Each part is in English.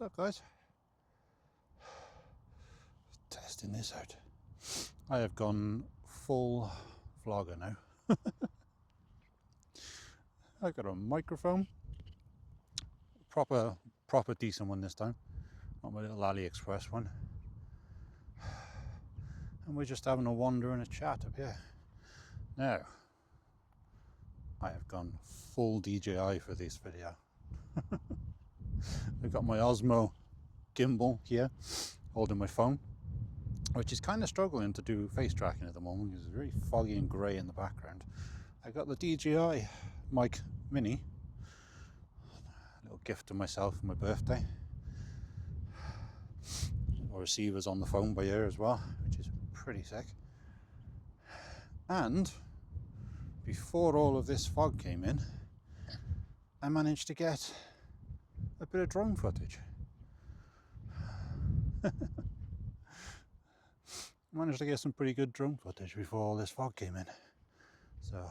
What's up, guys? Testing this out. I have gone full vlogger now. I've got a microphone, proper decent one this time, not my little AliExpress one. And we're just having a wander and a chat up here. Now, I have gone full DJI for this video. I've got my Osmo gimbal here, holding my phone, which is kind of struggling to do face tracking at the moment because it's very foggy and grey in the background. I got the DJI Mic Mini, a little gift to myself for my birthday. Receivers on the phone by ear as well, which is pretty sick. And before all of this fog came in, I managed to get a bit of drone footage. Managed to get some pretty good drone footage before all this fog came in. So,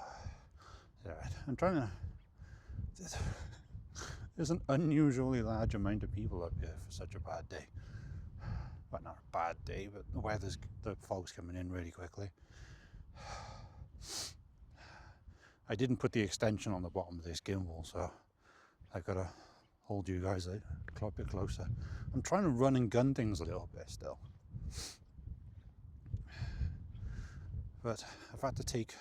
yeah, I'm trying to... There's an unusually large amount of people up here for such a bad day. Well, not a bad day, but the fog's coming in really quickly. I didn't put the extension on the bottom of this gimbal, so I've got to hold you guys a bit closer. I'm trying to run and gun things a little bit still. But I've had to take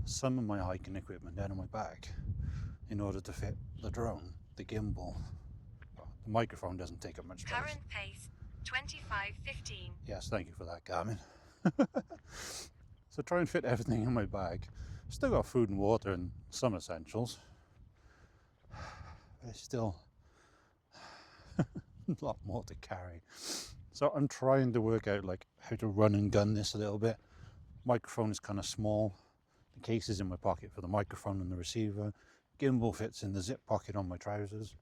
some of my hiking equipment out of my bag in order to fit the drone, the gimbal. Well, the microphone doesn't take up much space. Current pace 25:15. Yes, thank you for that, Garmin. So try and fit everything in my bag. Still got food and water and some essentials. But it's still a lot more to carry. So I'm trying to work out like how to run and gun this a little bit. Microphone is kind of small. The case is in my pocket for the microphone and the receiver. Gimbal fits in the zip pocket on my trousers.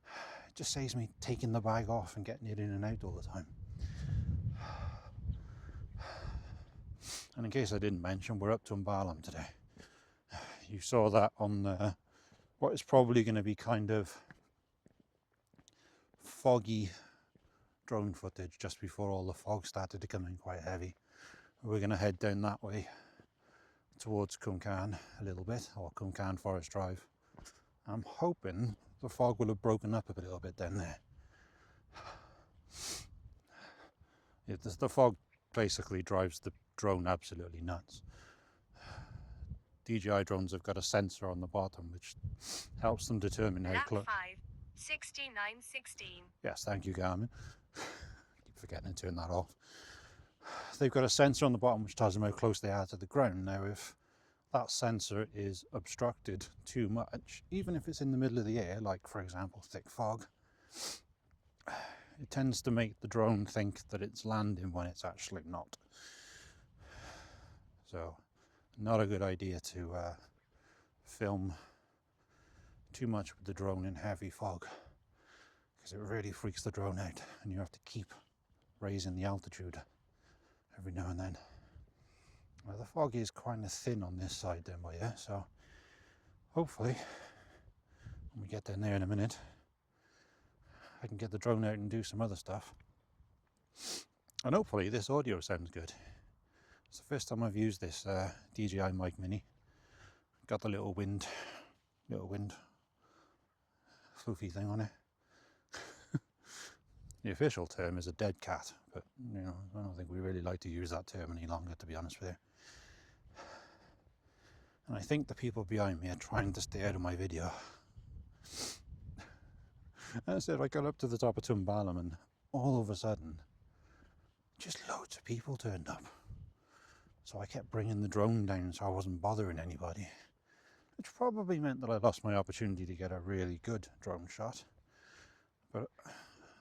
It just saves me taking the bag off and getting it in and out all the time. And in case I didn't mention, we're up to Mbalam today. You saw that on what is probably going to be kind of foggy drone footage just before all the fog started to come in quite heavy. We're going to head down that way towards Kumkan a little bit, or Kumkan Forest Drive. I'm hoping the fog will have broken up a little bit down there. The fog basically drives the drone absolutely nuts. DJI drones have got a sensor on the bottom which helps them determine how close. 5:69:16. Yes, thank you, Garmin. Keep forgetting to turn that off. They've got a sensor on the bottom which tells them how close they are to the ground. Now, if that sensor is obstructed too much, even if it's in the middle of the air, like for example thick fog, it tends to make the drone think that it's landing when it's actually not. So, not a good idea to film too much with the drone in heavy fog, because it really freaks the drone out and you have to keep raising the altitude every now and then. Well, the fog is kind of thin on this side down by here, so hopefully when we get down there in a minute I can get the drone out and do some other stuff. And hopefully this audio sounds good. It's the first time I've used this DJI Mic Mini. Got the little wind floofy thing on it. The official term is a dead cat, but you know, I don't think we really like to use that term any longer, to be honest with you. And I think the people behind me are trying to stay out of my video. As I said, I got up to the top of Tumbalam and all of a sudden just loads of people turned up. So I kept bringing the drone down so I wasn't bothering anybody, which probably meant that I lost my opportunity to get a really good drone shot. But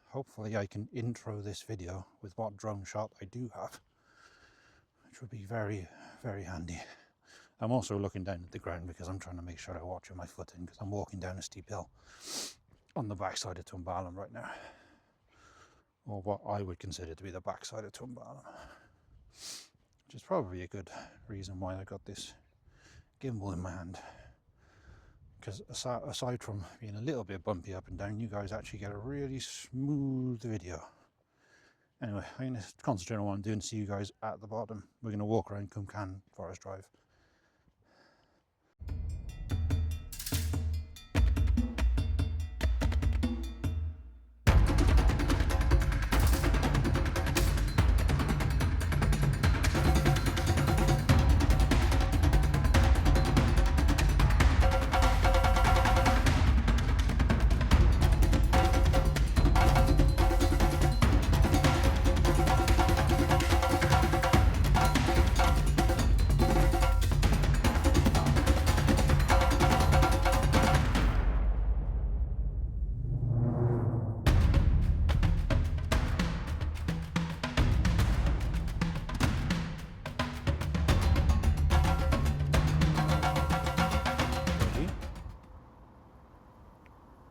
hopefully I can intro this video with what drone shot I do have, which would be very, very handy. I'm also looking down at the ground because I'm trying to make sure I watch my footing, because I'm walking down a steep hill on the backside of Tumbalam right now, or what I would consider to be the backside of Tumbalam, which is probably a good reason why I got this gimbal in my hand, because aside from being a little bit bumpy up and down, you guys actually get a really smooth video. Anyway, I'm going to concentrate on what I'm doing. See you guys at the bottom. We're going to walk around Cumcan Forest Drive.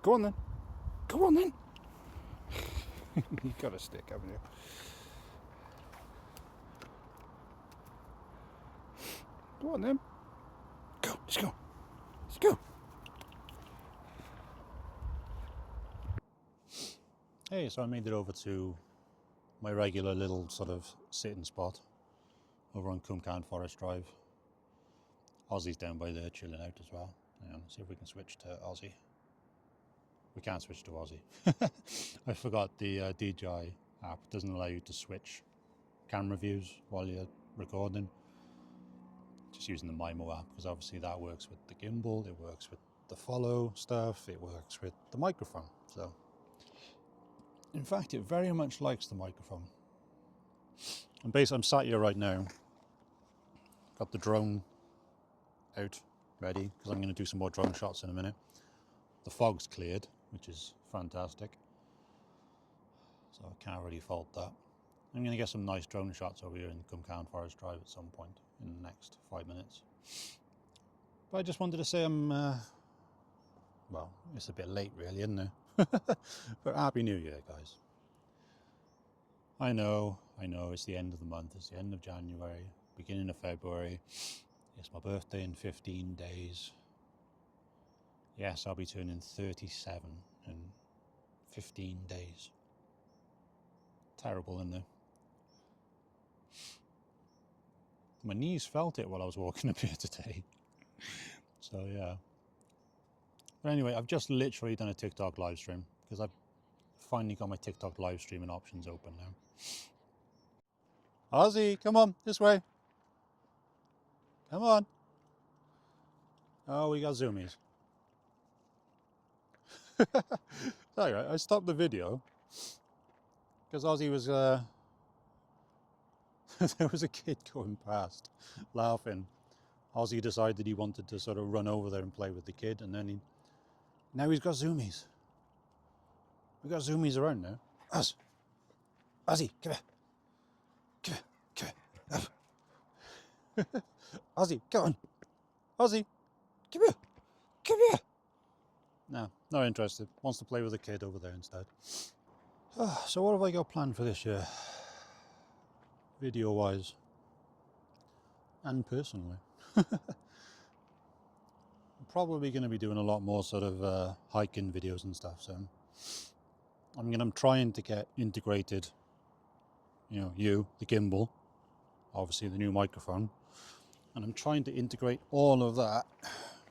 Go on then. Go on then. You've got a stick, haven't you? Go on then. Go, let's go. Let's go. Hey, so I made it over to my regular little sort of sitting spot over on Cumcan Forest Drive. Ozzy's down by there chilling out as well. See if we can switch to Ozzy. We can't switch to Aussie. I forgot the DJI app doesn't allow you to switch camera views while you're recording. Just using the Mimo app, because obviously that works with the gimbal, it works with the follow stuff, it works with the microphone. So, in fact, it very much likes the microphone. And basically, I'm sat here right now, got the drone out ready, because I'm going to do some more drone shots in a minute. The fog's cleared, which is fantastic. So I can't really fault that. I'm going to get some nice drone shots over here in Cumcan Forest Drive at some point in the next 5 minutes. But I just wanted to say well, it's a bit late really, isn't it? But Happy New Year, guys. I know, it's the end of the month, it's the end of January, beginning of February. It's my birthday in 15 days. Yes, I'll be turning 37 in 15 days. Terrible, isn't it? My knees felt it while I was walking up here today. So, yeah. But anyway, I've just literally done a TikTok live stream because I've finally got my TikTok live streaming options open now. Ozzy, come on, this way. Come on. Oh, we got zoomies. Sorry, I stopped the video because Ozzy was there was a kid going past laughing. Ozzy decided he wanted to sort of run over there and play with the kid, and then now he's got zoomies. We got zoomies around now. Ozzy, come here. Come here. Ozzy, come on. Ozzy, come here. Come here. No, not interested. Wants to play with a kid over there instead. So what have I got planned for this year? Video-wise. And personally. I'm probably going to be doing a lot more sort of hiking videos and stuff soon. I mean, I'm trying to get integrated, the gimbal, obviously the new microphone, and I'm trying to integrate all of that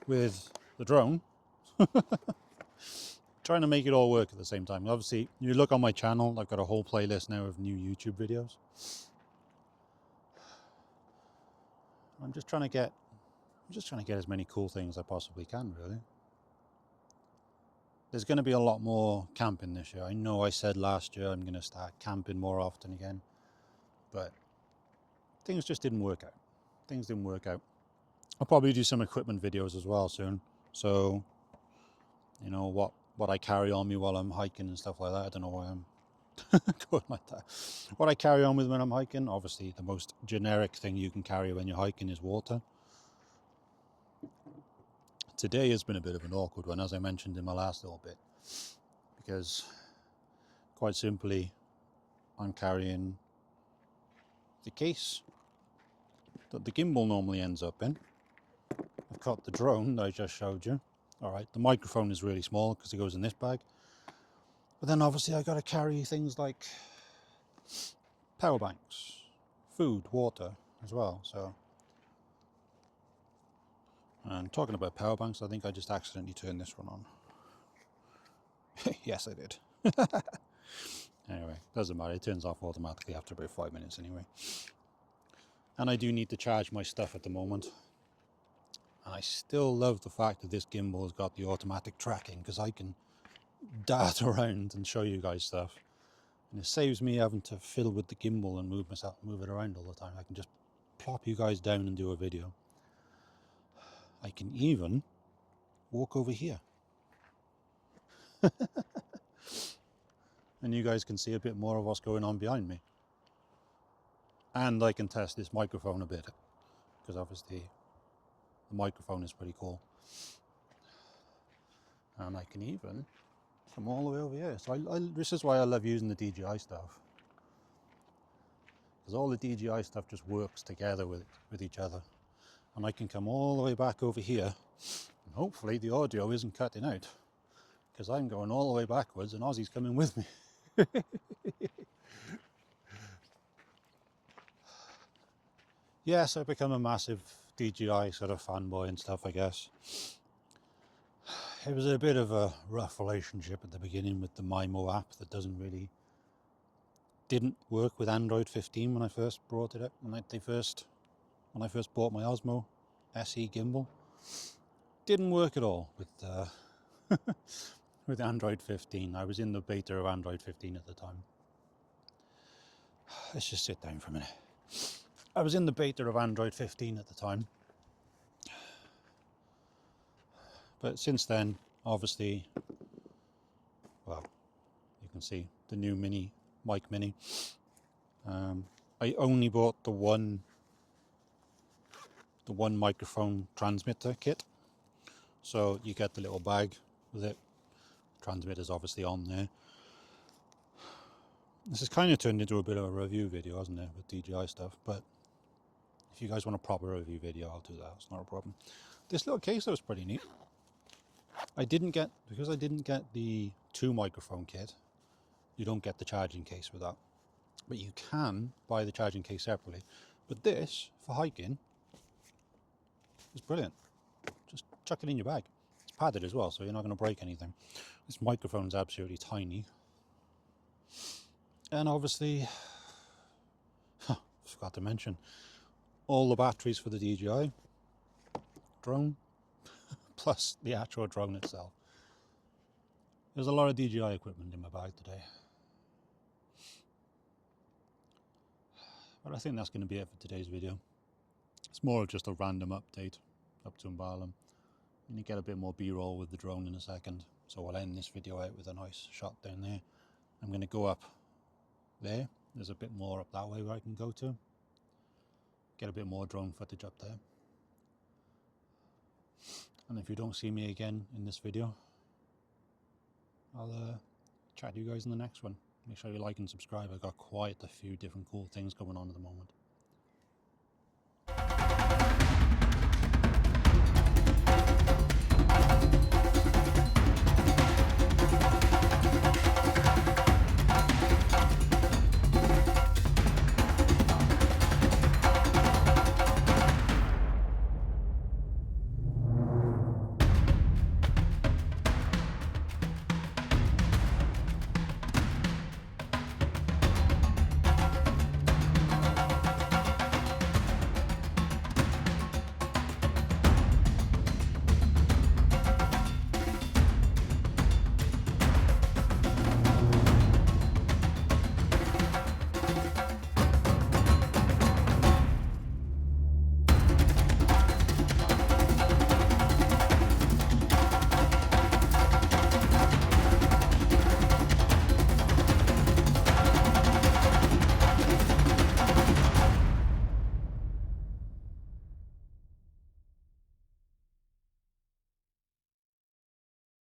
with the drone. Trying to make it all work at the same time. Obviously, you look on my channel, I've got a whole playlist now of new YouTube videos. I'm just trying to get as many cool things as I possibly can, really. There's going to be a lot more camping this year. I know I said last year I'm going to start camping more often again, but things just didn't work out. Things didn't work out. I'll probably do some equipment videos as well soon. So, what I carry on me while I'm hiking and stuff like that. I don't know why I'm going like that. What I carry on with when I'm hiking, obviously the most generic thing you can carry when you're hiking is water. Today has been a bit of an awkward one, as I mentioned in my last little bit, because quite simply I'm carrying the case that the gimbal normally ends up in. I've got the drone that I just showed you, Alright, the microphone is really small because it goes in this bag. But then obviously I got to carry things like power banks, food, water as well. So, and talking about power banks, I think I just accidentally turned this one on. Yes, I did. Anyway, doesn't matter. It turns off automatically after about 5 minutes anyway. And I do need to charge my stuff at the moment. And I still love the fact that this gimbal has got the automatic tracking, because I can dart around and show you guys stuff. And it saves me having to fiddle with the gimbal and move it around all the time. I can just plop you guys down and do a video. I can even walk over here. And you guys can see a bit more of what's going on behind me. And I can test this microphone a bit, because obviously the microphone is pretty cool. And I can even come all the way over here. So this is why I love using the DJI stuff. Because all the DJI stuff just works together with each other. And I can come all the way back over here. And hopefully the audio isn't cutting out, because I'm going all the way backwards and Ozzy's coming with me. Yes, I've become a massive DJI sort of fanboy and stuff, I guess. It was a bit of a rough relationship at the beginning with the MIMO app that didn't work with Android 15 when I first brought it up. When I first bought my Osmo SE gimbal, didn't work at all with with Android 15. I was in the beta of Android 15 at the time. Let's just sit down for a minute. I was in the beta of Android 15 at the time. But since then, obviously, well, you can see the new Mic Mini. I only bought the one microphone transmitter kit. So you get the little bag with it. Transmitter's obviously on there. This has kind of turned into a bit of a review video, hasn't it, with DJI stuff, but if you guys want a proper review video, I'll do that. It's not a problem. This little case was pretty neat. Because I didn't get the 2 microphone kit, you don't get the charging case with that. But you can buy the charging case separately. But this, for hiking, is brilliant. Just chuck it in your bag. It's padded as well, so you're not going to break anything. This microphone's absolutely tiny. And obviously, forgot to mention, all the batteries for the DJI drone, plus the actual drone itself. There's a lot of DJI equipment in my bag today. But I think that's going to be it for today's video. It's more of just a random update up to Mbalam. And you get a bit more B-roll with the drone in a second. So I'll end this video out with a nice shot down there. I'm going to go up there. There's a bit more up that way where I can go to. Get a bit more drone footage up there. And if you don't see me again in this video, I'll chat to you guys in the next one. Make sure you like and subscribe. I've got quite a few different cool things going on at the moment.